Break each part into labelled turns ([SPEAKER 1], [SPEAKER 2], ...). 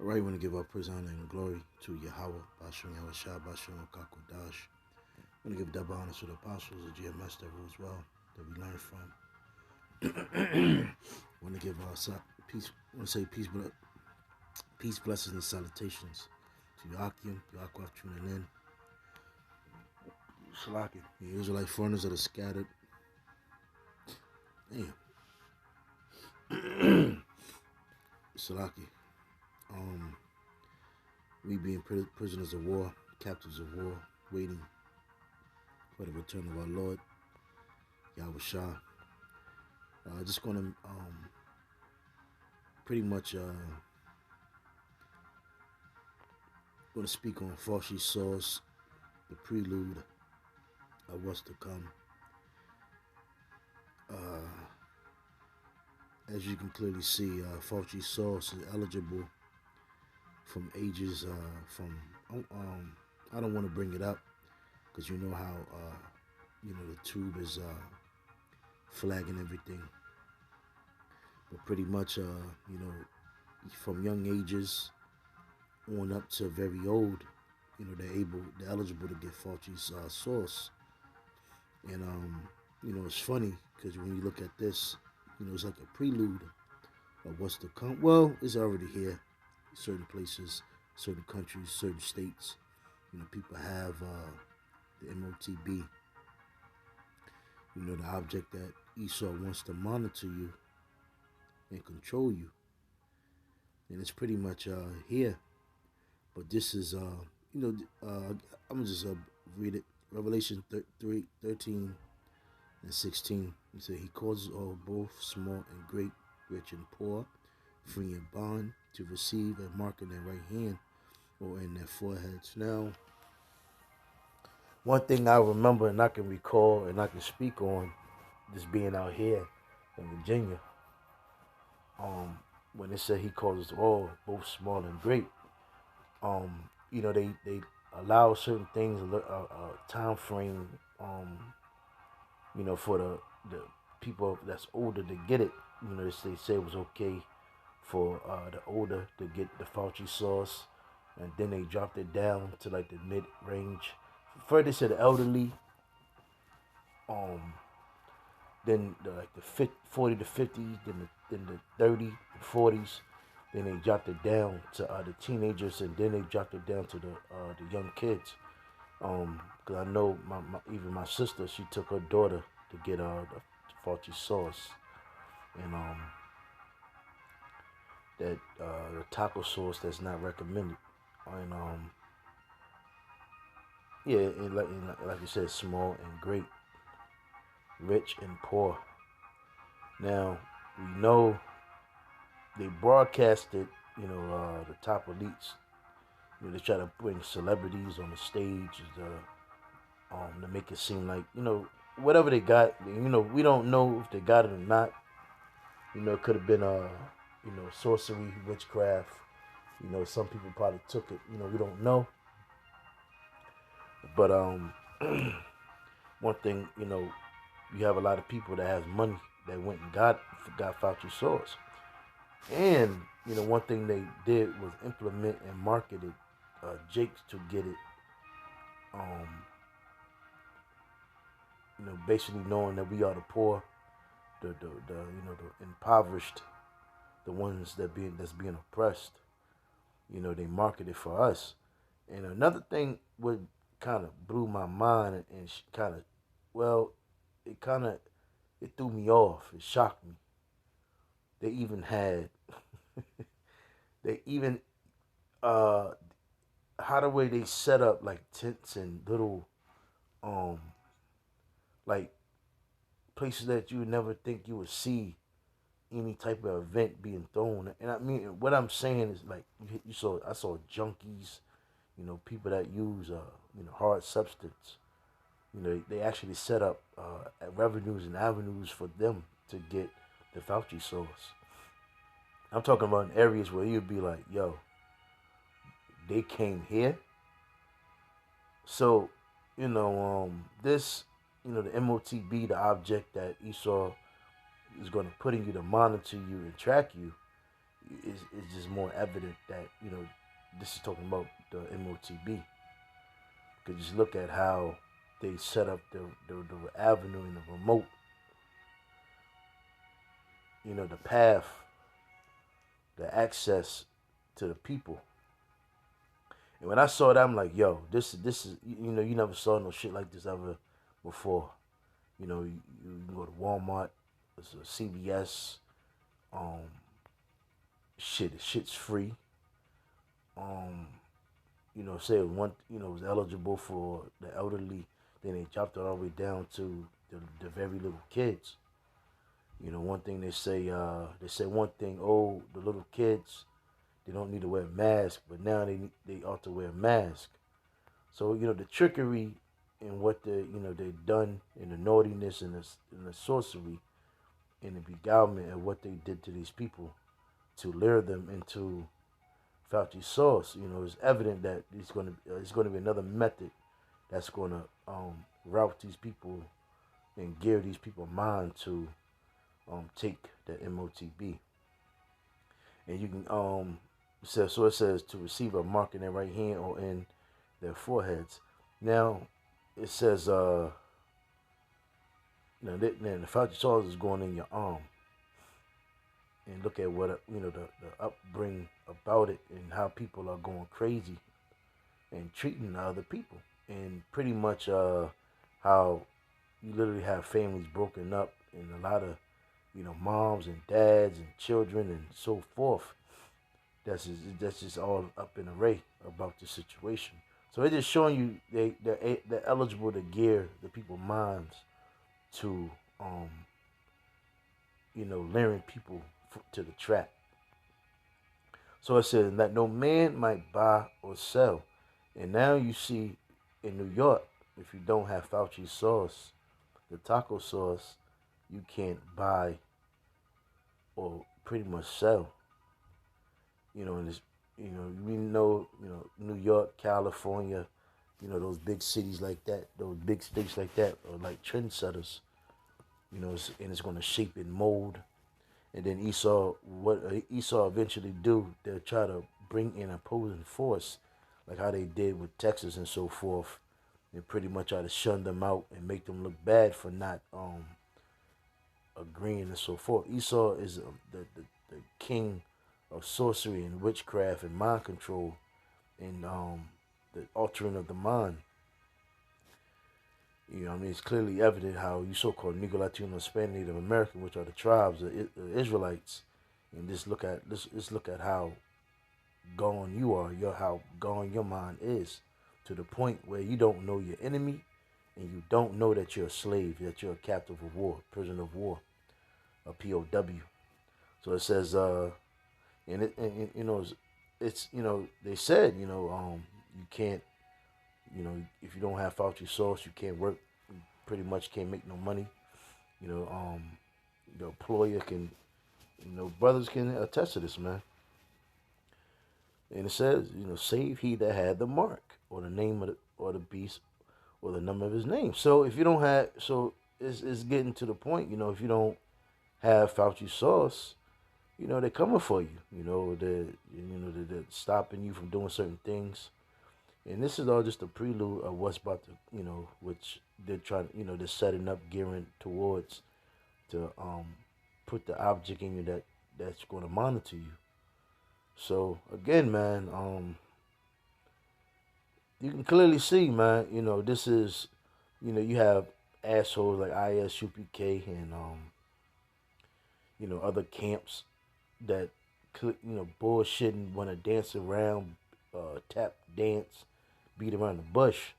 [SPEAKER 1] All right, we want to give our praise, honor, and glory to Yahweh, Bashim Yahushua, Bashim Kakodash. We want to give double honor to the apostles, the GMS that as well, that we learned from. We want to give peace, I want to say peace, blessings, and salutations to Yakim, Yaakov tuning in. Shalaki, the Israelite foreigners that are scattered. Damn. Salaki. We being prisoners of war, captives of war, waiting for the return of our Lord, Yahweh Shah. Just going to pretty much going to speak on Fauci's source, the prelude of what's to come. As you can clearly see, Fauci's source is eligible from ages I don't want to bring it up because you know how the tube is flagging everything, but pretty much from young ages on up to very old, they're eligible to get Fauci's source. And it's funny because when you look at this, it's like a prelude of what's to come. Well, it's already here. Certain places, certain countries, certain states, people have the MOTB, the object that Esau wants to monitor you and control you. And it's pretty much here. But this is, I'm going to just read it. Revelation 13 and 16. He said, He causes all, both small and great, rich and poor, free and bond, to receive a mark in their right hand or in their foreheads. Now, one thing I remember and I can recall and I can speak on, just being out here in Virginia, when it said He causes all, both small and great, they allow certain things, a time frame, for the people that's older to get it. They say it was okay for the older to get the Fauci sauce, and then they dropped it down to like the mid range. First they said the elderly, then the 40 to 50, then the 30 and 40s. Then they dropped it down to the teenagers, and then they dropped it down to the young kids. Cause I know even my sister, she took her daughter to get the Fauci sauce, and that the taco sauce that's not recommended, and and like you said, small and great, rich and poor. Now we know they broadcasted, the top elites. They try to bring celebrities on the stage to make it seem like, whatever they got. We don't know if they got it or not. It could have been sorcery, witchcraft. Some people probably took it. We don't know. But one thing, you have a lot of people that has money that went and got Fauci sauce. And, one thing they did was implement and marketed Jakes to get it. Basically knowing that we are the poor, the impoverished, the ones that's being oppressed. They marketed for us. And another thing what kind of blew my mind and kind of, well, it threw me off. It shocked me. They even had, they even, how the way they set up like tents and little, like places that you would never think you would see any type of event being thrown. And I mean, what I'm saying is like I saw junkies, people that use hard substance. They actually set up revenues and avenues for them to get the Fauci sauce. I'm talking about in areas where you'd be like, yo, they came here. So, this, the MOTB, the object that Esau is going to put in you to monitor you and track you, it's just more evident that this is talking about the MOTB. Because just look at how they set up the avenue and the remote, the path, the access to the people. And when I saw that, I'm like, yo, this is you never saw no shit like this ever before. You can go to Walmart, it's a CVS, um, shit's free. Um, say one, was eligible for the elderly, then they dropped it all the way down to the very little kids. One thing they say one thing, oh, the little kids, they don't need to wear a mask, but now they ought to wear a mask. So, the trickery and what they've done in the naughtiness and the sorcery and the beguilement of what they did to these people to lure them into Fauci's sauce. It's evident that it's going to be another method that's going to route these people and gear these people's mind to take the MOTB. And you can it says to receive a mark in their right hand or in their foreheads. Now it says now the Fauci sauce is going in your arm. And look at what the upbringing about it and how people are going crazy and treating other people, and pretty much how you literally have families broken up and a lot of moms and dads and children and so forth. That's just all up in array about the situation. So it's just showing you they're eligible to gear the people's minds to luring people to the trap. So it says that no man might buy or sell. And now you see in New York, if you don't have Fauci sauce, the taco sauce, you can't buy or pretty much sell. And it's, we know, New York, California, those big cities like that, those big states like that are like trendsetters. And it's going to shape and mold. And then what Esau eventually do, they'll try to bring in opposing force, like how they did with Texas and so forth, and pretty much try to shun them out and make them look bad for not agreeing and so forth. Esau is the king of sorcery and witchcraft and mind control and the altering of the mind. It's clearly evident how you so-called Negro, Latino, Hispanic, Native American, which are the tribes, the Israelites, and just look at how gone you are, how gone your mind is, to the point where you don't know your enemy, and you don't know that you're a slave, that you're a captive of war, prisoner of war, a POW. So it says, it's they said, you can't. If you don't have Fauci sauce, you can't work. You pretty much can't make no money. The employer can, brothers can attest to this, man. And it says, save he that had the mark or the name of or the beast or the number of his name. So if you don't have, it's getting to the point, if you don't have Fauci sauce, they're coming for you. They're stopping you from doing certain things. And this is all just a prelude of what's about to, which they're trying, they're setting up, gearing towards to put the object in you that's going to monitor you. So again, man, you can clearly see, man, this is, you have assholes like ISUPK and other camps that bullshitting, want to dance around, tap dance, beat around the bush.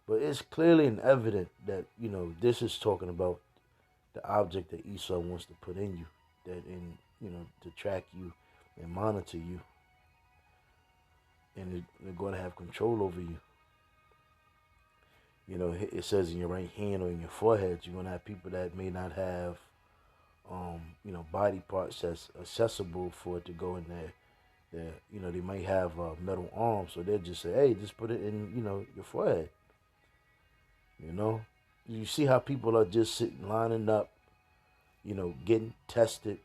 [SPEAKER 1] But it's clearly and evident that, this is talking about the object that Esau wants to put in you, to track you and monitor you. And they're going to have control over you. It says in your right hand or in your forehead, you're going to have people that may not have, body parts that's accessible for it to go in there. They might have metal arms, so they'll just say, hey, just put it in, your forehead. You see how people are just sitting, lining up, getting tested,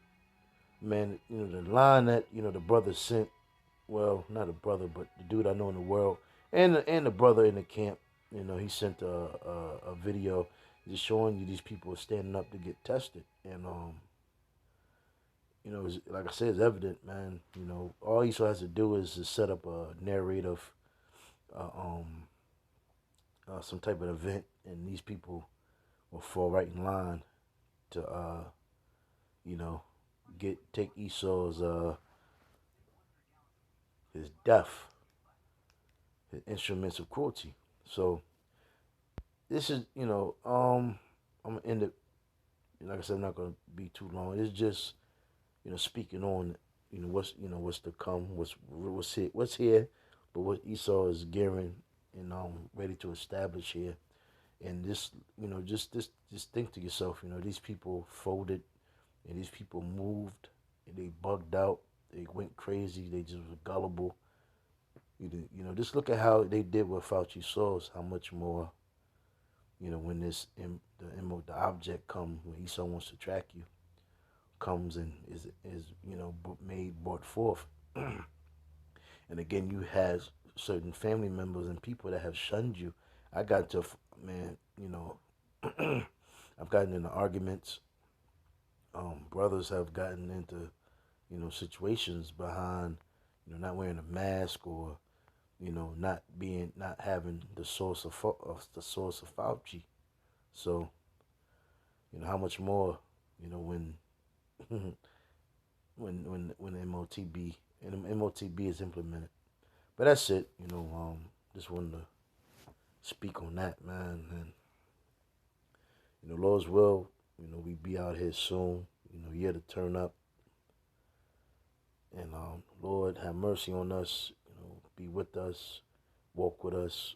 [SPEAKER 1] man, the line that the brother sent. Well, not a brother, but the dude I know in the world, and the brother in the camp. He sent a video just showing you these people are standing up to get tested, and like I said, it's evident, man. All he has to do is to set up a narrative, uh, um, some type of event, and these people will fall right in line to, you know, take Esau's his death, his instruments of cruelty. So this is, I'm gonna end it. Like I said, I'm not gonna be too long. It's just, speaking on, what's to come, what's here, but what Esau is gearing and ready to establish here. And this, just think to yourself, these people folded, and these people moved, and they bugged out, they went crazy, they just were gullible. Just look at how they did with Fauci Source. How much more, when the object comes, when Esau wants to track you, comes and is brought forth. And again, you have certain family members and people that have shunned you. I got to, man, I've gotten into arguments. Brothers have gotten into, situations behind, not wearing a mask, or, not having the source of Fauci. So, how much more, when when MOTB is implemented. But that's it. Just wanted to speak on that, man. And Lord's will, we be out here soon. Year to turn up. And Lord, have mercy on us. Be with us, walk with us.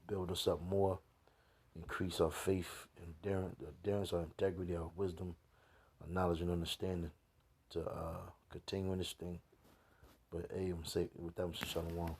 [SPEAKER 1] Build us up more, increase our faith, endurance, our integrity, our wisdom, our knowledge and understanding to continue in this thing. But hey, I'm saying with that, Shalom.